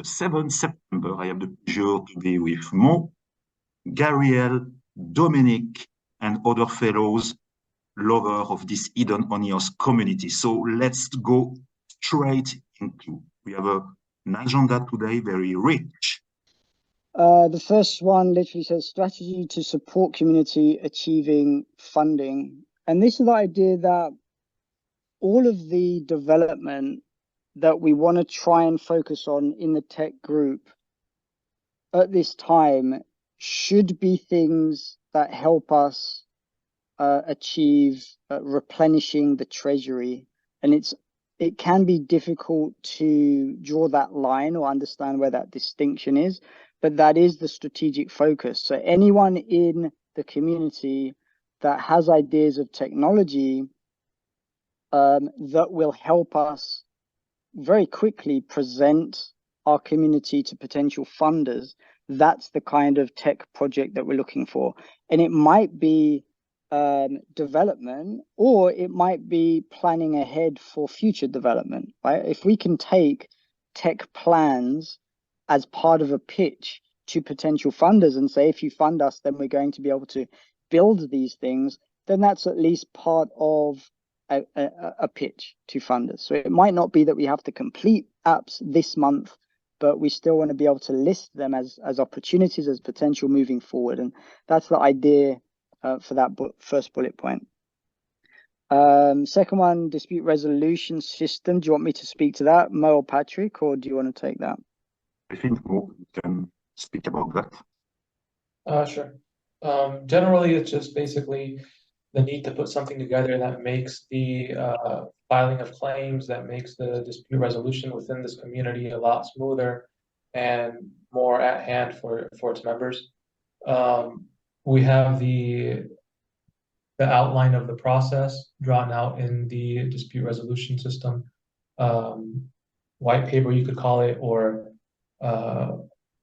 7th September, I have the pleasure to be with Mo, Gabriel, Dominic, and other fellows, lovers of this hidden on earth community. So let's go straight into. We have an agenda today very rich. The first one literally says strategy to support community achieving funding. And this is the idea that all of the development that we want to try and focus on in the tech group at this time should be things that help us achieve replenishing the treasury. And it can be difficult to draw that line or understand where that distinction is, but that is the strategic focus. So anyone in the community that has ideas of technology that will help us very quickly present our community to potential funders, that's the kind of tech project that we're looking for. And it might be development, or it might be planning ahead for future development, right? If we can take tech plans as part of a pitch to potential funders and say, if you fund us, then we're going to be able to build these things, then that's at least part of a pitch to funders. So it might not be that we have to complete apps this month, but we still want to be able to list them as opportunities, as potential moving forward. And that's the idea for that first bullet point. Second one, dispute resolution system. Do you want me to speak to that, Mo or Patrick, or do you want to take that? I think Mo can speak about that. Sure. Generally, it's just basically the need to put something together that makes the filing of claims, that makes the dispute resolution within this community a lot smoother and more at hand for its members. We have the outline of the process drawn out in the dispute resolution system white paper, you could call it, or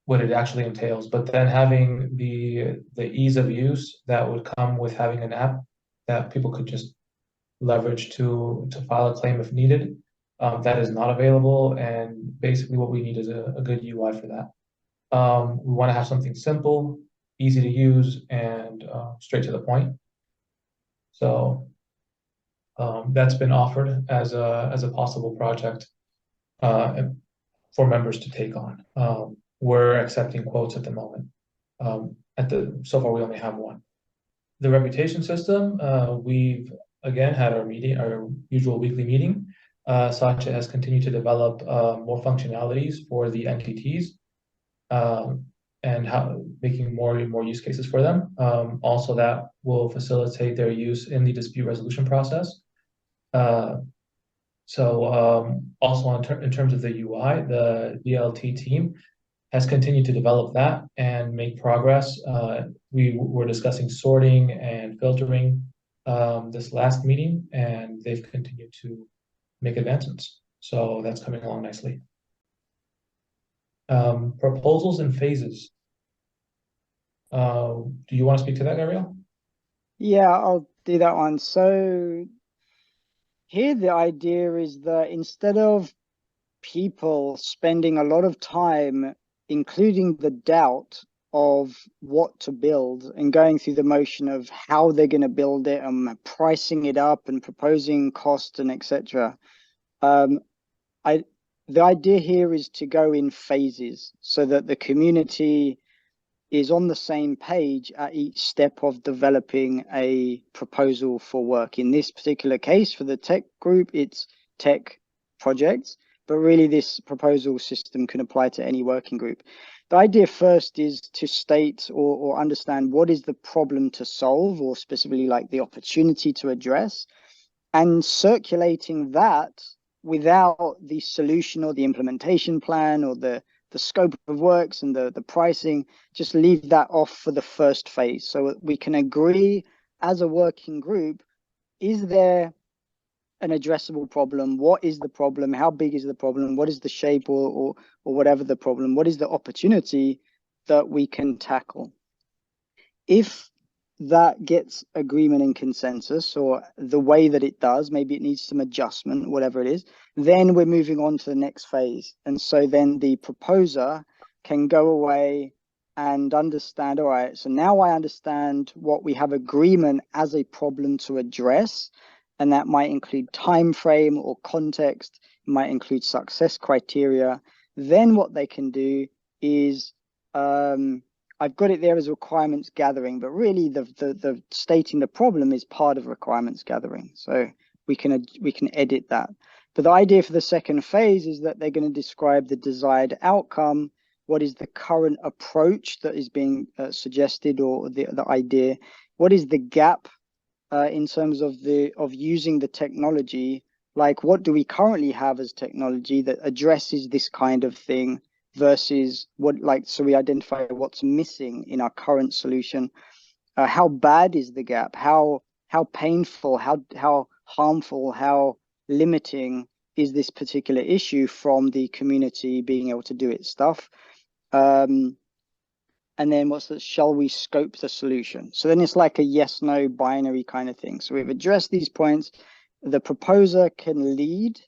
what it actually entails. But then having the ease of use that would come with having an app that people could just leverage to file a claim if needed, that is not available. And basically what we need is a good UI for that. We want to have something simple, easy to use, and straight to the point. So that's been offered as a possible project for members to take on. We're accepting quotes at the moment. So far, we only have one. The reputation system, we've again had our usual weekly meeting. Satya has continued to develop more functionalities for the entities and making more and more use cases for them. Also, that will facilitate their use in the dispute resolution process. Also in terms of the UI, the DLT team has continued to develop that and make progress. We were discussing sorting and filtering this last meeting, and they've continued to make advancements. So that's coming along nicely. Proposals and phases. Do you want to speak to that, Gabriel? Yeah, I'll do that one. So here the idea is that instead of people spending a lot of time including the doubt of what to build and going through the motion of how they're going to build it and pricing it up and proposing cost and etc. The idea here is to go in phases so that the community is on the same page at each step of developing a proposal for work. In this particular case, for the tech group, it's tech projects, but really this proposal system can apply to any working group. The idea first is to state or understand what is the problem to solve, or specifically like the opportunity to address, and circulating that without the solution or the implementation plan or the scope of works and the pricing. Just leave that off for the first phase so we can agree as a working group, is there an addressable problem? What is the problem? How big is the problem? What is the shape or whatever the problem? What is the opportunity that we can tackle? If that gets agreement and consensus, or the way that it does, maybe it needs some adjustment, whatever it is, then we're moving on to the next phase. And so then the proposer can go away and understand, all right, so now I understand what we have agreement as a problem to address. And that might include time frame or context, it might include success criteria. Then what they can do is, I've got it there as requirements gathering, but really the stating the problem is part of requirements gathering. So we can edit that. But the idea for the second phase is that they're going to describe the desired outcome. What is the current approach that is being suggested, or the idea? What is the gap in terms of using the technology? Like, what do we currently have as technology that addresses this kind of thing versus what, like, so we identify what's missing in our current solution. How bad is the gap? How painful, how harmful, how limiting is this particular issue from the community being able to do its stuff? And then shall we scope the solution? So then it's like a yes, no binary kind of thing. So we've addressed these points. The proposer can lead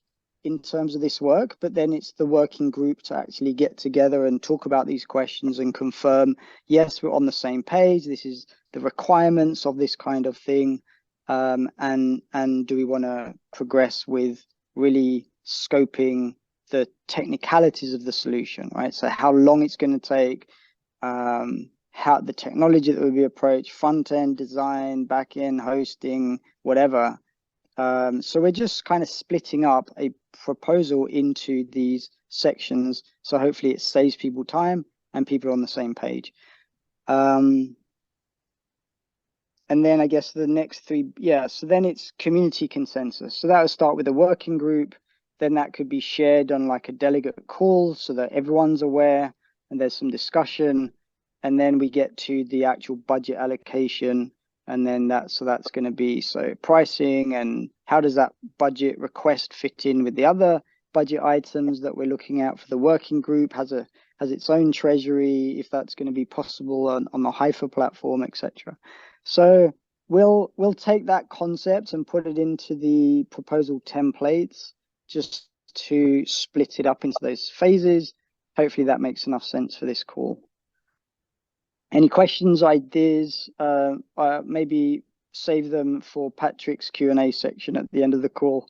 in terms of this work, but then it's the working group to actually get together and talk about these questions and confirm, yes, we're on the same page. This is the requirements of this kind of thing. And do we want to progress with really scoping the technicalities of the solution, right? So how long it's going to take, how the technology that will be approached, front end design, back end hosting, whatever. So we're just kind of splitting up a proposal into these sections. So hopefully it saves people time and people are on the same page. And then I guess the next three, so then it's community consensus. So that will start with a working group. Then that could be shared on like a delegate call so that everyone's aware and there's some discussion. And then we get to the actual budget allocation. And then that's going to be, so pricing and how does that budget request fit in with the other budget items that we're looking at for the working group, has its own treasury, if that's going to be possible on the Hypha platform, etc. So we'll take that concept and put it into the proposal templates just to split it up into those phases. Hopefully that makes enough sense for this call. Any questions, ideas, maybe save them for Patrick's Q&A section at the end of the call.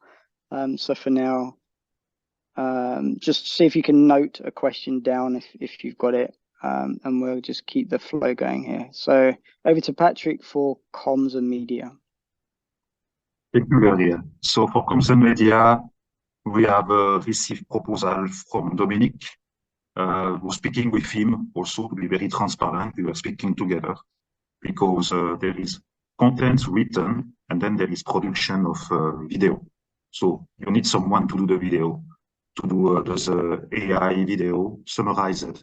So for now, just see if you can note a question down if you've got it, and we'll just keep the flow going here. So over to Patrick for Comms and Media. Thank you, Gabriel. So for Comms and Media, we have received proposal from Dominic. We're speaking with him also to be very transparent. We were speaking together because there is content written and then there is production of video. So you need someone to do the video, to do the AI video, summarize it.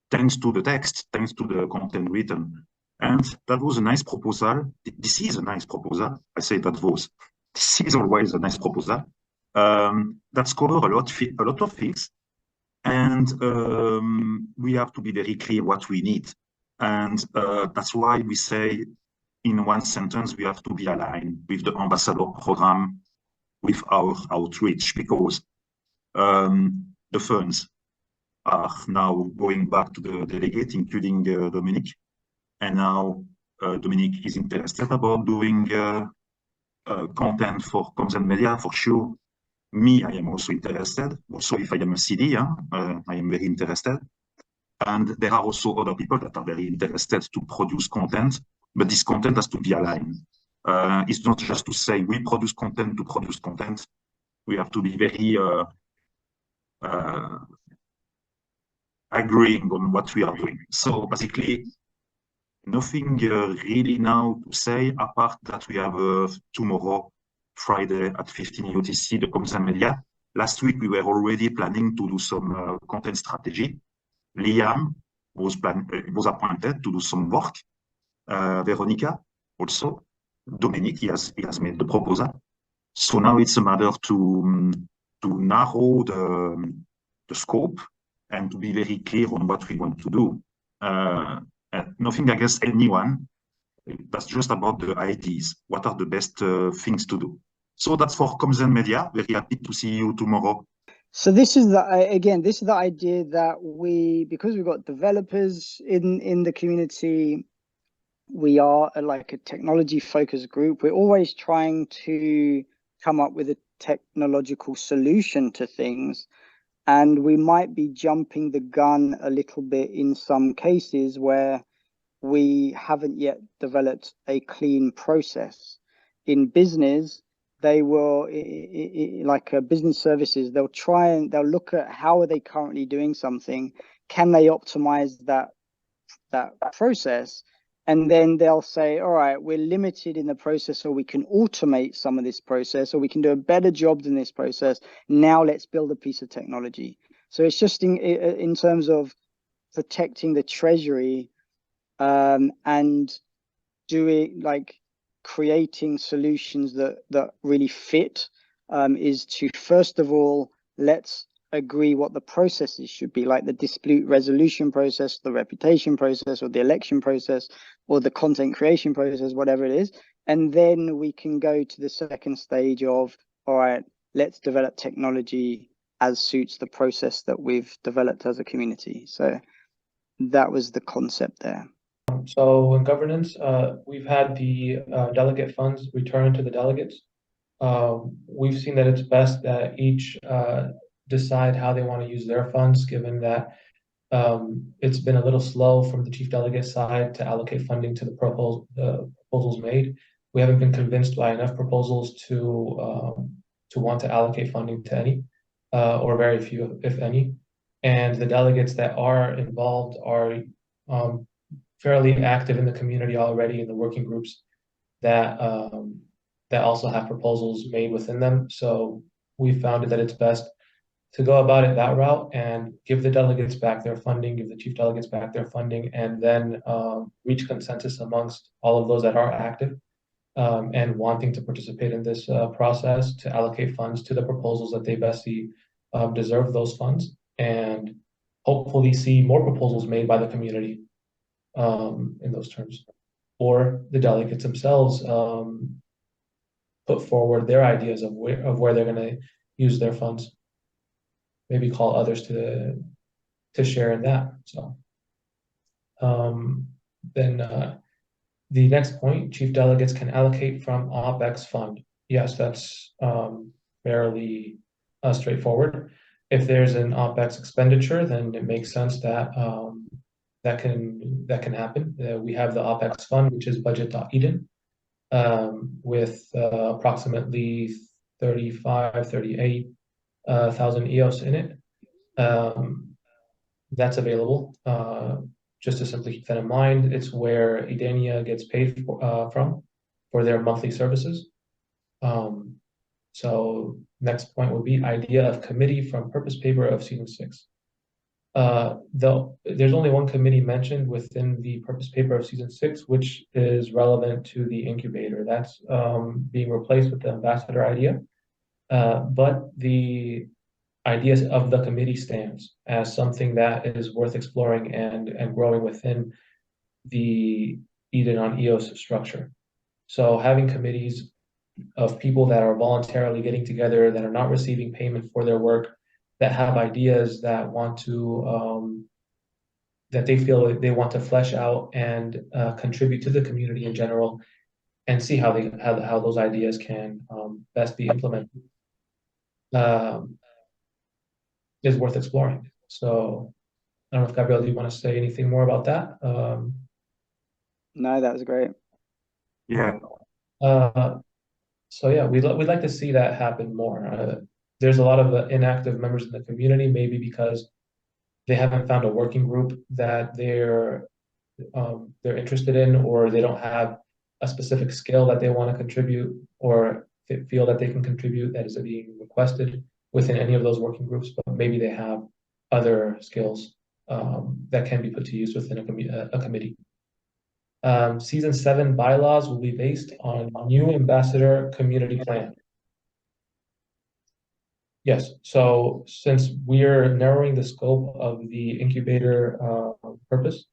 Thanks to the text, thanks to the content written. And that was a nice proposal. This is a nice proposal. I say that was. This is always a nice proposal. That's covered a lot of things. And we have to be very clear what we need. And that's why we say in one sentence, we have to be aligned with the ambassador program, with our outreach, because the funds are now going back to the delegate, including Dominic. And now Dominic is interested about doing content for Comms and Media, for sure. Me, I am also interested. Also, if I am a CD, I am very interested. And there are also other people that are very interested to produce content, but this content has to be aligned. It's not just to say we produce content to produce content. We have to be very agreeing on what we are doing. So basically, nothing really now to say, apart that we have tomorrow, Friday at 15 UTC, the Comms and Media. Last week, we were already planning to do some content strategy. Liam was appointed to do some work. Veronica also. Dominic, he has made the proposal. So now it's a matter to narrow the scope and to be very clear on what we want to do. Nothing against anyone. That's just about the ideas. What are the best things to do? So that's for Comms&Media. Very happy to see you tomorrow. So this is this is the idea that because we've got developers in the community, we are like a technology focused group. We're always trying to come up with a technological solution to things. And we might be jumping the gun a little bit in some cases where we haven't yet developed a clean process. In business, they will, like business services, they'll look at how are they currently doing something, can they optimize that process, and then they'll say, all right, we're limited in the process, or we can automate some of this process, or we can do a better job than this process. Now let's build a piece of technology. So it's just in terms of protecting the treasury, and doing creating solutions that really fit, is to first of all, let's agree what the processes should be, like the dispute resolution process, the reputation process, or the election process, or the content creation process, whatever it is. And then we can go to the second stage of, all right, let's develop technology as suits the process that we've developed as a community. So that was the concept there. So in governance, we've had the delegate funds returned to the delegates. We've seen that it's best that each decide how they want to use their funds, given that it's been a little slow from the chief delegate side to allocate funding to the proposals made. We haven't been convinced by enough proposals to want to allocate funding to any, or very few, if any. And the delegates that are involved are fairly active in the community already, in the working groups that that also have proposals made within them. So we found that it's best to go about it that route and give the delegates back their funding, give the chief delegates back their funding, and then reach consensus amongst all of those that are active and wanting to participate in this process to allocate funds to the proposals that they best see deserve those funds, and hopefully see more proposals made by the community in those terms, or the delegates themselves put forward their ideas of where they're going to use their funds. Maybe call others to share in that. So then the next point, chief delegates can allocate from OpEx fund. Yes, that's fairly straightforward. If there's an OpEx expenditure, then it makes sense that that can happen. We have the OpEx fund, which is budget.eden, with approximately 38,000 EOS in it. That's available. Just to simply keep that in mind, it's where Edenia gets paid from for their monthly services. So next point would be idea of committee from purpose paper of season 6. Though there's only one committee mentioned within the purpose paper of season 6, which is relevant to the incubator. That's being replaced with the ambassador idea. But the ideas of the committee stands as something that is worth exploring and growing within the Eden on EOS structure. So having committees of people that are voluntarily getting together, that are not receiving payment for their work, that have ideas that want to that they feel they want to flesh out and contribute to the community in general, and see how those ideas can best be implemented, is worth exploring. So I don't know if Gabriel, do you want to say anything more about that? No, that was great. Yeah. So yeah, we'd like to see that happen more. There's a lot of inactive members in the community, maybe because they haven't found a working group that they're interested in, or they don't have a specific skill that they want to contribute, or feel that they can contribute that is being requested within any of those working groups, but maybe they have other skills that can be put to use within a committee. Season 7 bylaws will be based on new ambassador community plan. Yes, so since we're narrowing the scope of the incubator purpose,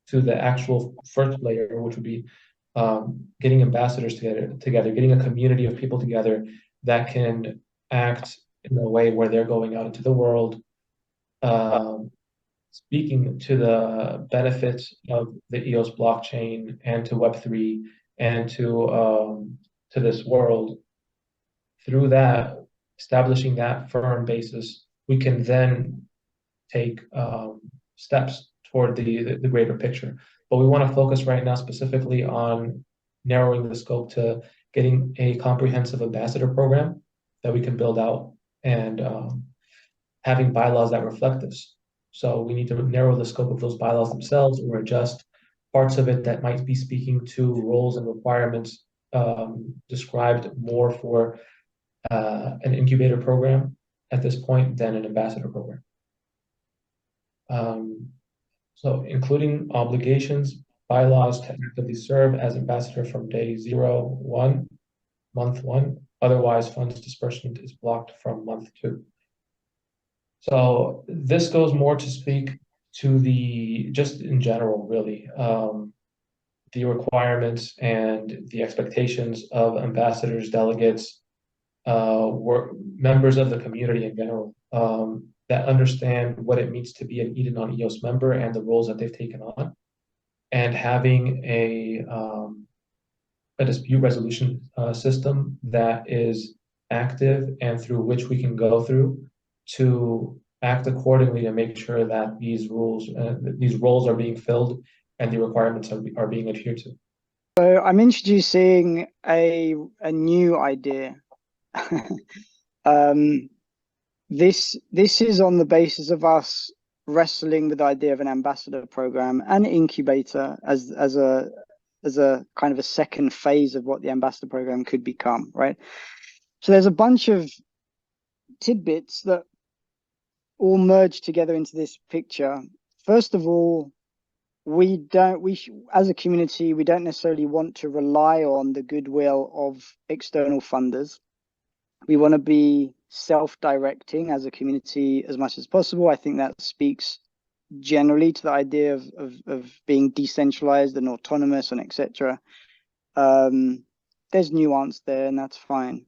to the actual first layer, which would be getting ambassadors together, getting a community of people together that can act in a way where they're going out into the world, speaking to the benefits of the EOS blockchain and to Web3 and to this world. Through that, establishing that firm basis, we can then take steps toward the greater picture. But we want to focus right now specifically on narrowing the scope to getting a comprehensive ambassador program that we can build out and having bylaws that reflect this. So we need to narrow the scope of those bylaws themselves or adjust parts of it that might be speaking to roles and requirements described more for an incubator program at this point than an ambassador program. So including obligations, bylaws to actively serve as ambassador from day 1, month 1. Otherwise, funds disbursement is blocked from month 2. So this goes more to speak to the, just in general, really, the requirements and the expectations of ambassadors, delegates, members of the community in general, that understand what it means to be an Eden on EOS member and the roles that they've taken on, and having a dispute resolution system that is active and through which we can go through to act accordingly to make sure that these roles are being filled and the requirements are being adhered to. So I'm introducing a new idea. This is on the basis of us wrestling with the idea of an ambassador program and incubator as a kind of a second phase of what the ambassador program could become, right? So there's a bunch of tidbits that all merge together into this picture. First of all, as a community, we don't necessarily want to rely on the goodwill of external funders. We want to be self-directing as a community as much as possible. I think that speaks generally to the idea of being decentralized and autonomous and etc. There's nuance there, and that's fine.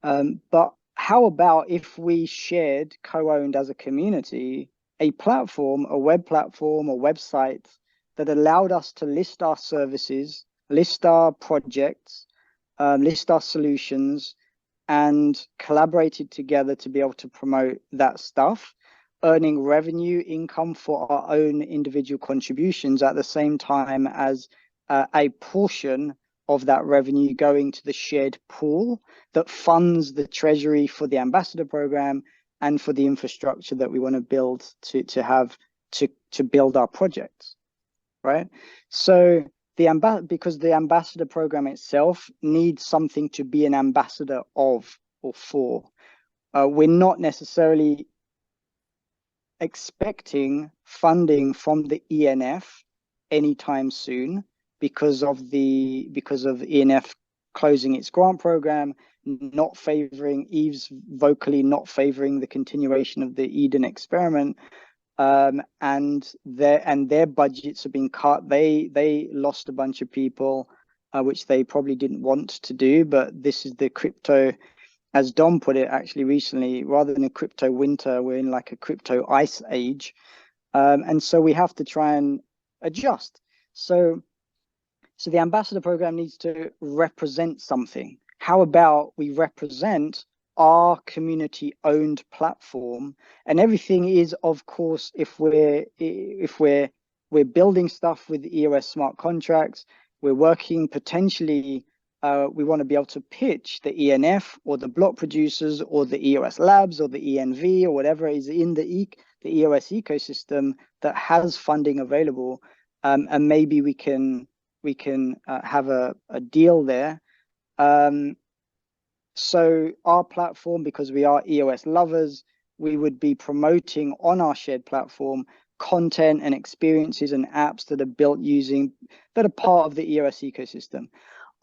But how about if we shared, co-owned as a community, a platform, a web platform, a website that allowed us to list our services, list our projects, list our solutions, and collaborated together to be able to promote that stuff, earning revenue income for our own individual contributions at the same time as a portion of that revenue going to the shared pool that funds the treasury for the ambassador program and for the infrastructure that we want to build to build our projects, right? So because the ambassador program itself needs something to be an ambassador of or for. We're not necessarily expecting funding from the ENF anytime soon because of ENF closing its grant program, not favoring EVE's vocally not favoring the continuation of the Eden experiment. And their budgets have been cut. They lost a bunch of people, which they probably didn't want to do. But this is the crypto, as Dom put it actually recently, rather than a crypto winter, we're in like a crypto ice age. And so we have to try and adjust. So the ambassador program needs to represent something. How about we represent our community-owned platform? And everything is, of course, if we're building stuff with EOS smart contracts, we're working potentially. We want to be able to pitch the ENF or the block producers or the EOS labs or the ENV or whatever is in the EOS ecosystem that has funding available, and maybe we can have a deal there. So our platform, because we are EOS lovers, we would be promoting on our shared platform content and experiences and apps that are built that are part of the EOS ecosystem.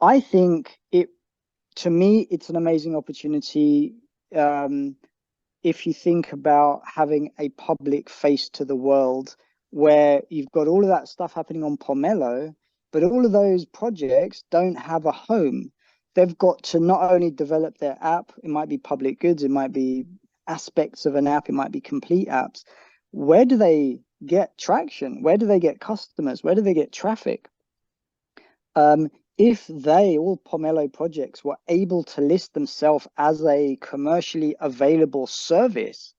I think to me, it's an amazing opportunity. If you think about having a public face to the world where you've got all of that stuff happening on Pomelo, but all of those projects don't have a home. They've got to not only develop their app, it might be public goods, it might be aspects of an app, it might be complete apps. Where do they get traction? Where do they get customers? Where do they get traffic? If all Pomelo projects were able to list themselves as a commercially available service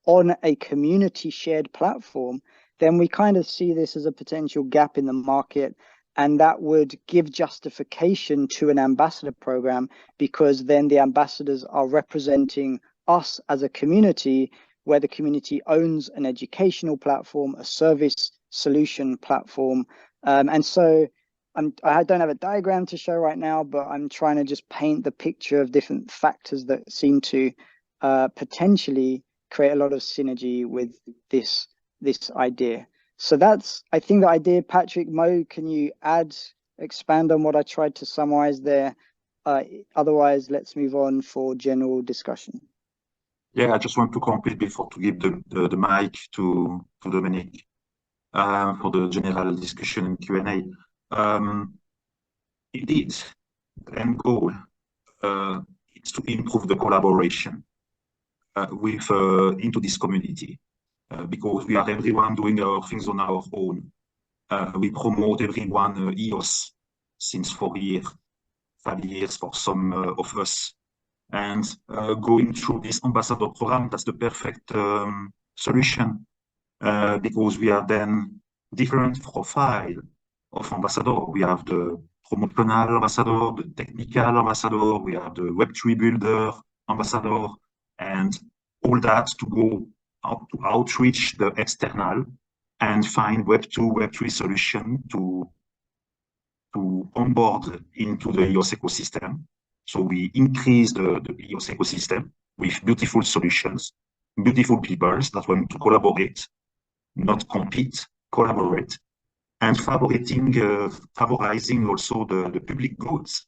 on a community shared platform, then we kind of see this as a potential gap in the market. And that would give justification to an ambassador program, because then the ambassadors are representing us as a community, where the community owns an educational platform, a service solution platform. And so I don't have a diagram to show right now, but I'm trying to just paint the picture of different factors that seem to potentially create a lot of synergy with this idea. So that's, I think, the idea. Patrick, Mo, can you expand on what I tried to summarize there? Otherwise, let's move on for general discussion. Yeah, I just want to complete before to give the mic to Dominic for the general discussion and Q&A. Indeed, the end goal is to improve the collaboration into this community, because we are everyone doing our things on our own. We promote everyone EOS since 4 years, 5 years for some of us. And going through this ambassador program, that's the perfect solution, because we have then different profile of ambassador. We have the promotional ambassador, the technical ambassador, we have the Web3 builder ambassador, and all that to go out to outreach the external and find Web2, Web3 solution to onboard into the EOS ecosystem. So we increase the EOS ecosystem with beautiful solutions, beautiful people that want to collaborate, not compete, collaborate, and favorizing also the public goods.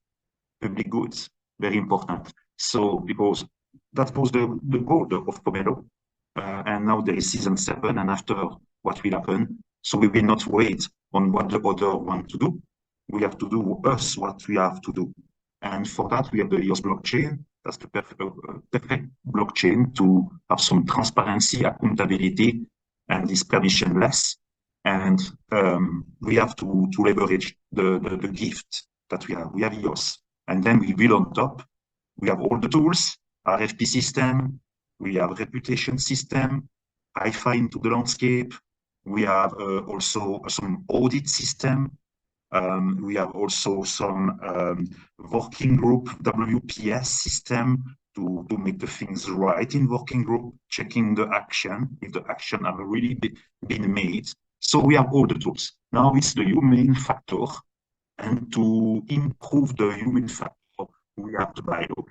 Public goods, very important. So because that was the goal of Pomelo. And now there is season 7, and after, what will happen? So we will not wait on what the other want to do. We have to do what we have to do. And for that, we have the EOS blockchain. That's the perfect blockchain to have some transparency, accountability, and this permissionless. And we have to leverage the gift that we have. We have EOS. And then we build on top. We have all the tools, RFP system, we have reputation system, Hypha into the landscape. We have also some audit system. We have also some working group WPS system to make the things right in working group, checking the action, if the action have really been made. So we have all the tools. Now it's the human factor, and to improve the human factor, we have the bylaws.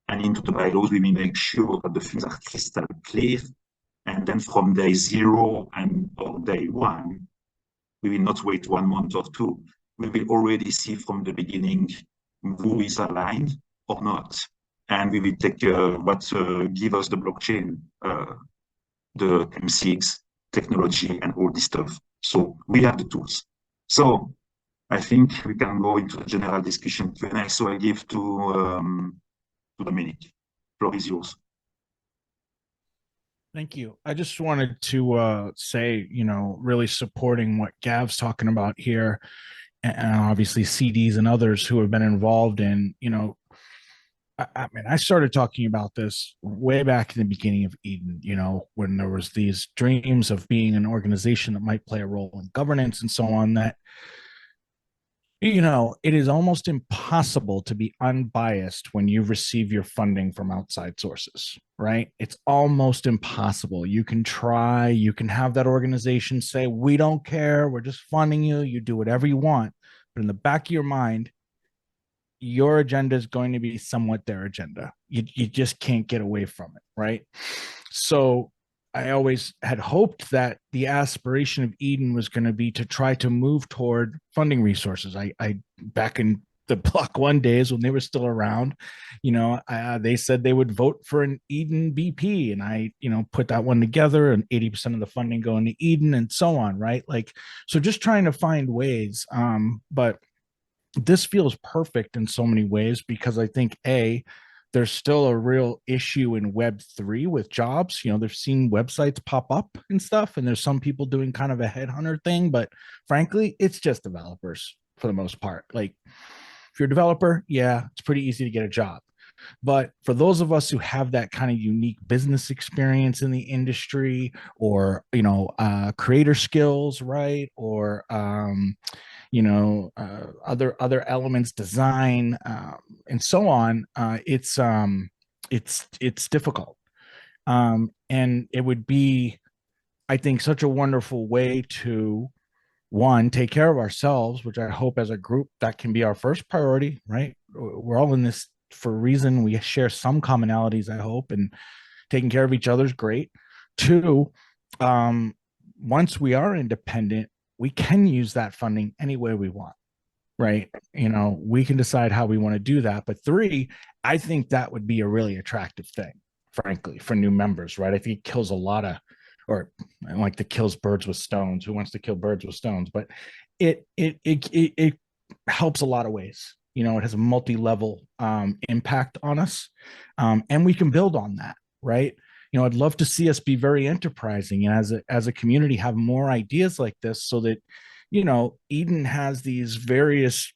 And into the bylaws, we will make sure that the things are crystal clear. And then from day 0 or day 1, we will not wait 1 month or 2. We will already see from the beginning who is aligned or not. And we will take what give us the blockchain, the M6 technology and all this stuff. So we have the tools. So I think we can go into the general discussion Q&A. So I give to Dominic. Floor is yours. Thank you. I just wanted to say, really supporting what Gav's talking about here, and obviously CDs and others who have been involved in, I mean, I started talking about this way back in the beginning of Eden, when there was these dreams of being an organization that might play a role in governance and so on, that it is almost impossible to be unbiased when you receive your funding from outside sources, right? It's almost impossible. You can try, you can have that organization say, we don't care, we're just funding you, you do whatever you want. But in the back of your mind, your agenda is going to be somewhat their agenda. You just can't get away from it, right? So I always had hoped that the aspiration of Eden was going to be to try to move toward funding resources. I back in the Block One days when they were still around, they said they would vote for an Eden BP, and I, put that one together, and 80% of the funding going to Eden, and so on, right? Like, so just trying to find ways. But this feels perfect in so many ways because I think there's still a real issue in Web3 with jobs. They've seen websites pop up and stuff, and there's some people doing kind of a headhunter thing, but frankly, it's just developers for the most part. Like, if you're a developer, yeah, it's pretty easy to get a job. But for those of us who have that kind of unique business experience in the industry, or creator skills, right, or other elements, design, and so on, it's difficult, and it would be, I think, such a wonderful way to, one, take care of ourselves, which I hope as a group that can be our first priority, right? We're all in this for a reason. We share some commonalities, I hope, and taking care of each other is great. Two, once we are independent, we can use that funding any way we want, right? We can decide how we want to do that. But three, I think that would be a really attractive thing, frankly, for new members, right? I think it kills a lot of, or like the kills birds with stones. Who wants to kill birds with stones? But it helps a lot of ways. It has a multi-level impact on us, and we can build on that, right? I'd love to see us be very enterprising, and as a community have more ideas like this, so that Eden has these various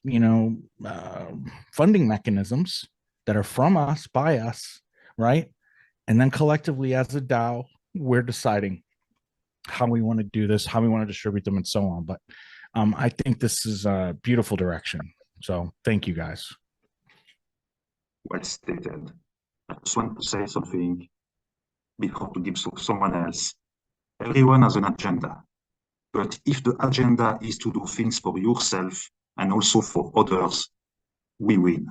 funding mechanisms that are from us, by us, right? And then collectively as a DAO, we're deciding how we want to do this, how we want to distribute them, and so on. But I think this is a beautiful direction. So thank you, guys. Well stated. I just want to say something before to give to someone else. Everyone has an agenda. But if the agenda is to do things for yourself and also for others, we win.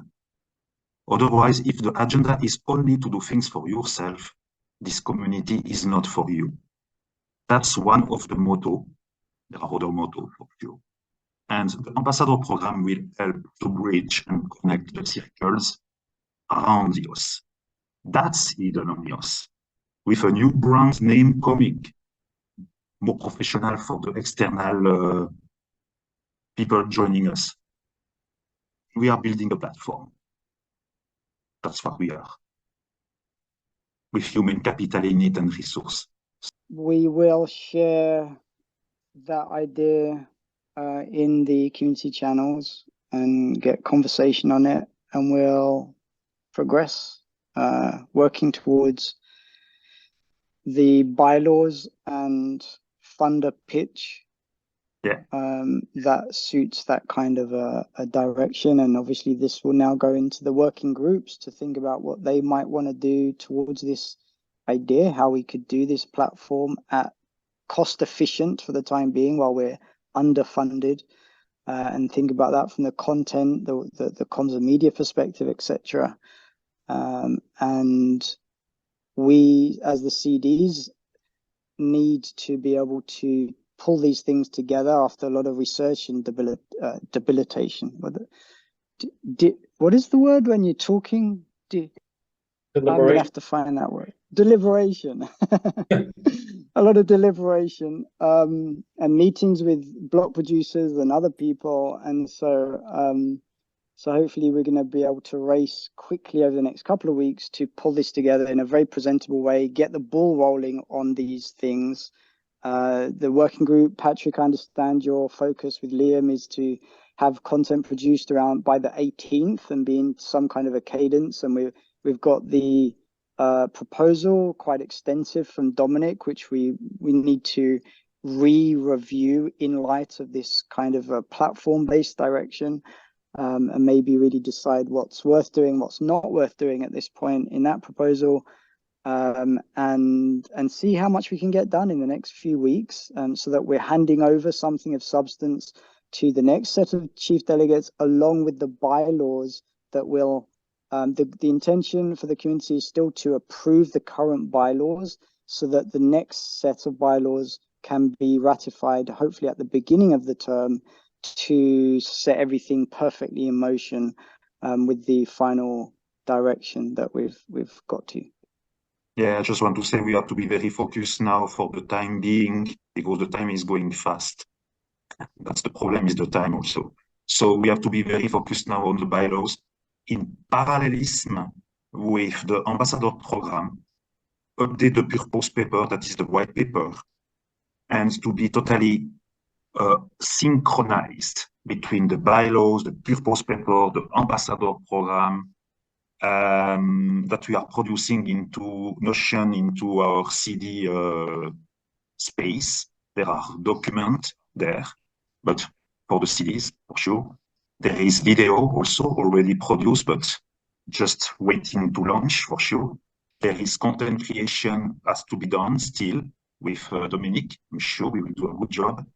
Otherwise, if the agenda is only to do things for yourself, this community is not for you. That's one of the motto. There are other mottos for sure. And the Ambassador program will help to bridge and connect the circles around EOS. That's hidden on EOS. With a new brand name coming, more professional for the external people joining us. We are building a platform. That's what we are. With human capital in it and resource. We will share that idea in the community channels and get conversation on it, and we'll progress working towards the bylaws and funder pitch that suits that kind of a direction. And obviously this will now go into the working groups to think about what they might want to do towards this idea, how we could do this platform at cost efficient for the time being while we're underfunded, and think about that from the content, the Comms&Media perspective, etc. And we as the CDs need to be able to pull these things together after a lot of research and debilitation. What is the word when you're talking? I'm gonna have to find that word. Deliberation. A lot of deliberation, and meetings with block producers and other people, and so hopefully we're going to be able to race quickly over the next couple of weeks to pull this together in a very presentable way, get the ball rolling on these things. The working group, Patrick, I understand your focus with Liam is to have content produced around by the 18th and be in some kind of a cadence, and we've got the proposal, quite extensive, from Dominic, which we need to re-review in light of this kind of a platform-based direction, and maybe really decide what's worth doing, what's not worth doing at this point in that proposal, and see how much we can get done in the next few weeks, so that we're handing over something of substance to the next set of chief delegates, along with the bylaws that will the intention for the community is still to approve the current bylaws so that the next set of bylaws can be ratified, hopefully at the beginning of the term, to set everything perfectly in motion with the final direction that we've got to. Yeah, I just want to say we have to be very focused now for the time being because the time is going fast. That's the problem, is the time also. So we have to be very focused now on the bylaws in parallelism with the ambassador program, update the purpose paper, that is the white paper, and to be totally synchronized between the bylaws, the purpose paper, the ambassador program, that we are producing into Notion, into our CD space. There are documents there, but for the CDs, for sure. There is video also already produced, but just waiting to launch for sure. There is content creation has to be done still with Dominic. I'm sure we will do a good job.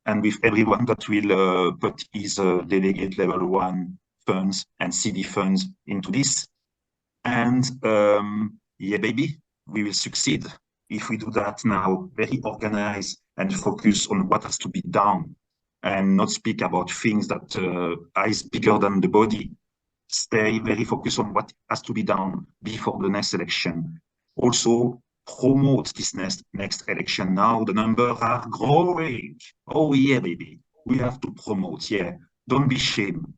And with everyone that will put his delegate level 1 funds and CD funds into this. And yeah, baby, we will succeed if we do that now, very organized and focus on what has to be done and not speak about things that is bigger than the body. Stay very focused on what has to be done before the next election. Also, promote this next election now. The numbers are growing. Oh yeah, baby. We have to promote, yeah. Don't be ashamed.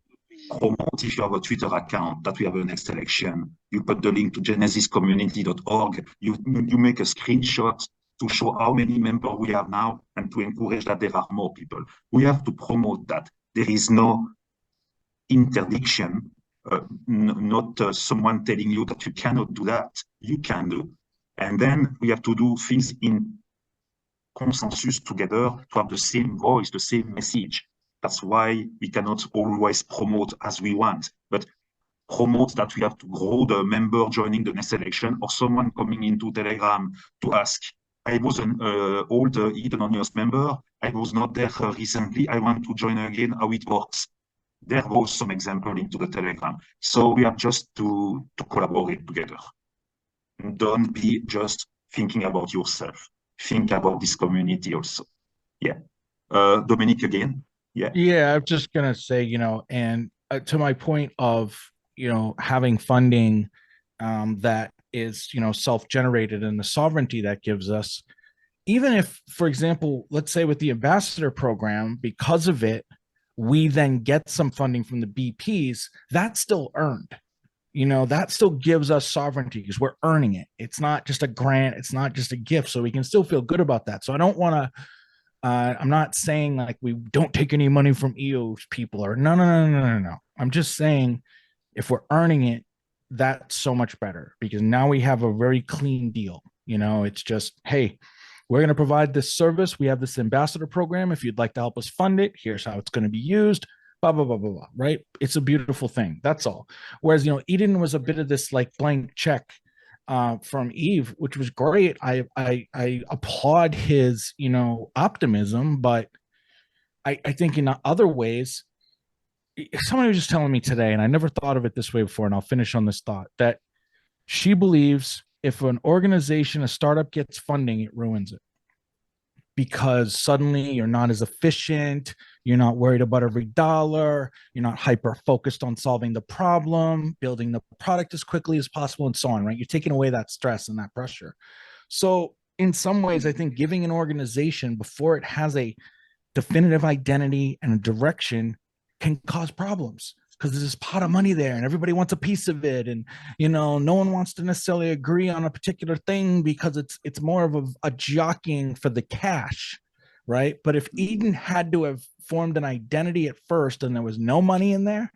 Promote if you have a Twitter account that we have a next election. You put the link to genesiscommunity.org. You make a screenshot to show how many members we have now and to encourage that there are more people. We have to promote that. There is no interdiction, not someone telling you that you cannot do that. You can do. And then we have to do things in consensus together to have the same voice, the same message. That's why we cannot always promote as we want, but promote that we have to grow the member joining the next election or someone coming into Telegram to ask, I was an old Eden Anonymous member. I was not there recently. I want to join again, how it works. There was some example into the Telegram. So we have just to collaborate together. Don't be just thinking about yourself. Think about this community also. Yeah. Dominic again. Yeah, I'm just gonna say, and to my point of, having funding that is, self-generated and the sovereignty that gives us, even if, for example, let's say with the ambassador program, because of it, we then get some funding from the BPs, that's still earned. That still gives us sovereignty because we're earning it. It's not just a grant, it's not just a gift, so we can still feel good about that. So I don't want to I'm not saying like we don't take any money from EOS people or no. I'm just saying if we're earning it, that's so much better because now we have a very clean deal. It's just, hey, we're going to provide this service. We have this ambassador program. If you'd like to help us fund it, here's how it's going to be used. Blah, blah, blah, blah, blah. Right. It's a beautiful thing. That's all. Whereas, Eden was a bit of this like blank check from Eve, which was great. I applaud his, optimism, but I think in other ways, someone was just telling me today, and I never thought of it this way before, and I'll finish on this thought, that she believes if an organization, a startup gets funding, it ruins it. Because suddenly you're not as efficient, you're not worried about every dollar, you're not hyper focused on solving the problem, building the product as quickly as possible, and so on, right? You're taking away that stress and that pressure. So in some ways, I think giving an organization before it has a definitive identity and a direction can cause problems because there's this pot of money there and everybody wants a piece of it. And, no one wants to necessarily agree on a particular thing because it's more of a jockeying for the cash, right? But if Eden had to have formed an identity at first and there was no money in there,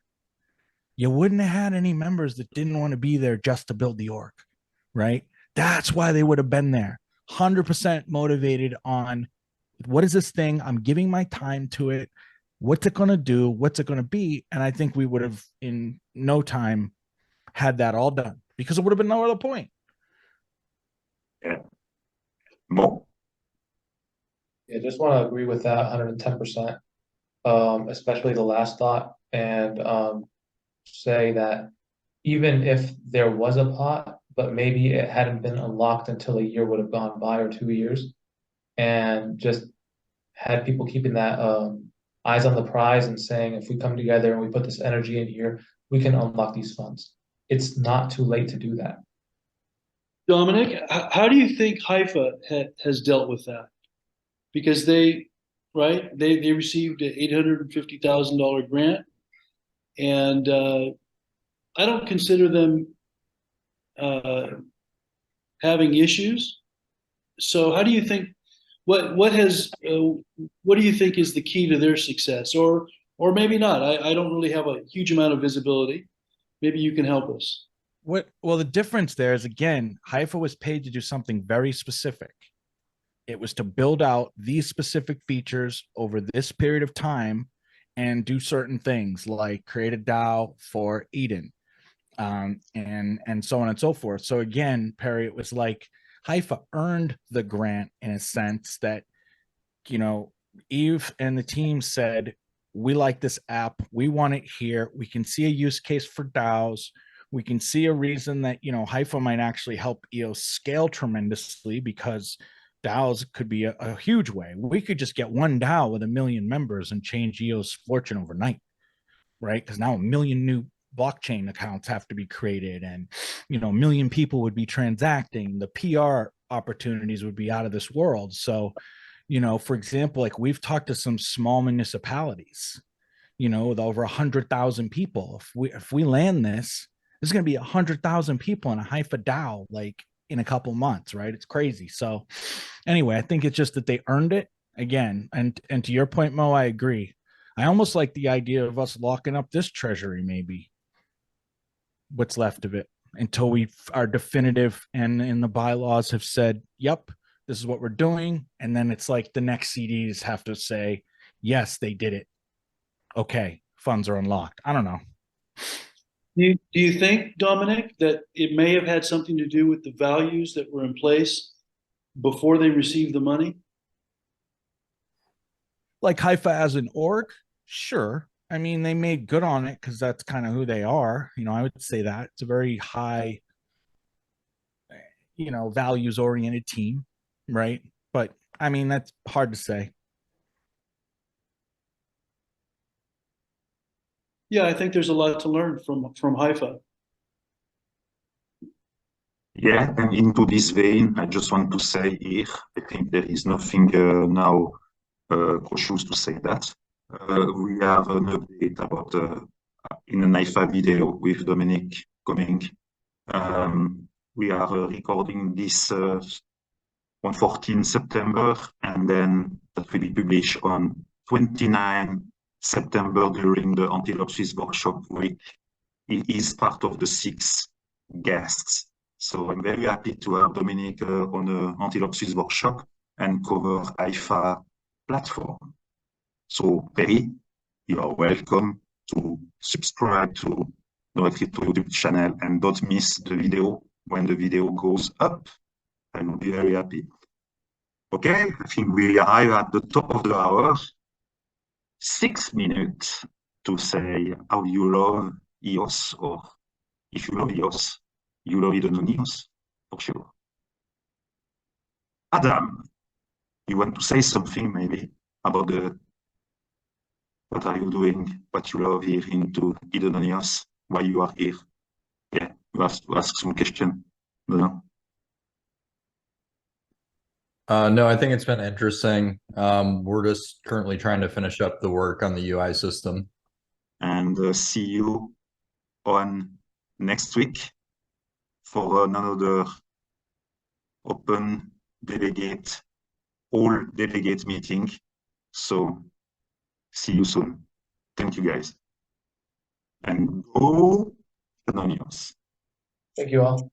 you wouldn't have had any members that didn't want to be there just to build the org, right? That's why they would have been there, 100% motivated on what is this thing? I'm giving my time to it. What's it going to do? What's it going to be? And I think we would have in no time had that all done because it would have been no other point. Yeah. More. Yeah, just want to agree with that 110%, especially the last thought, and say that even if there was a pot, but maybe it hadn't been unlocked until a year would have gone by or 2 years, and just had people keeping that eyes on the prize and saying, if we come together and we put this energy in here, we can unlock these funds. It's not too late to do that. Dominic, how do you think Hypha has dealt with that? Because they received an $850,000 grant, and I don't consider them having issues. So how do you think, what do you think is the key to their success, or maybe not? I don't really have a huge amount of visibility. Maybe you can help us. Well, the difference there is, again, Hypha was paid to do something very specific. It was to build out these specific features over this period of time and do certain things like create a DAO for Eden, and so on and so forth. So again, Perry, it was like Hypha earned the grant in a sense that, you know, Eve and the team said, we like this app, we want it here, we can see a use case for DAOs, we can see a reason that, you know, Hypha might actually help EOS scale tremendously, because DAOs could be a huge way. We could just get one DAO with 1 million members and change EOS fortune overnight, right? Because now 1 million new blockchain accounts have to be created, and, you know, 1 million people would be transacting. The PR opportunities would be out of this world. So, you know, for example, like we've talked to some small municipalities, you know, with over 100,000 people. If we land this, there's going to be 100,000 people in a Hypha DAO, like in a couple months, right? It's crazy. So anyway, I think it's just that they earned it again. And to your point, Mo, I agree. I almost like the idea of us locking up this treasury, maybe what's left of it, until we are definitive and in the bylaws have said, yep, this is what we're doing. And then it's like the next CDs have to say, yes, they did it. Okay, funds are unlocked. I don't know. Do you think, Dominic, that it may have had something to do with the values that were in place before they received the money? Like Hypha as an org? Sure. I mean, they made good on it because that's kind of who they are. You know, I would say that it's a very high, you know, values oriented team, right? But I mean, that's hard to say. Yeah, I think there's a lot to learn from Hypha. Yeah, and into this vein, I just want to say here, I think there is nothing now cautious to say that. We have an update about in an Hypha video with Dominic coming. We are recording this on 14 September, and then that will be published on 29 September during the Anti-Lobsys workshop week. It is part of the 6 guests. So I'm very happy to have Dominic on the Anti-Lobsys workshop and cover Hypha platform. So Perry, you are welcome to subscribe to directly to YouTube channel and don't miss the video when the video goes up. I will be very happy. Okay, I think we arrive at the top of the hour. 6 minutes to say how you love EOS, or if you love EOS, you love Eden on EOS, for sure. Adam, you want to say something maybe about what are you doing, what you love here into Eden on EOS, why you are here? Yeah, you have to ask some question. No? No, I think it's been interesting. We're just currently trying to finish up the work on the UI system. And see you on next week for another open delegate, all delegate meeting. So see you soon. Thank you, guys. And go Anonymous. Thank you all.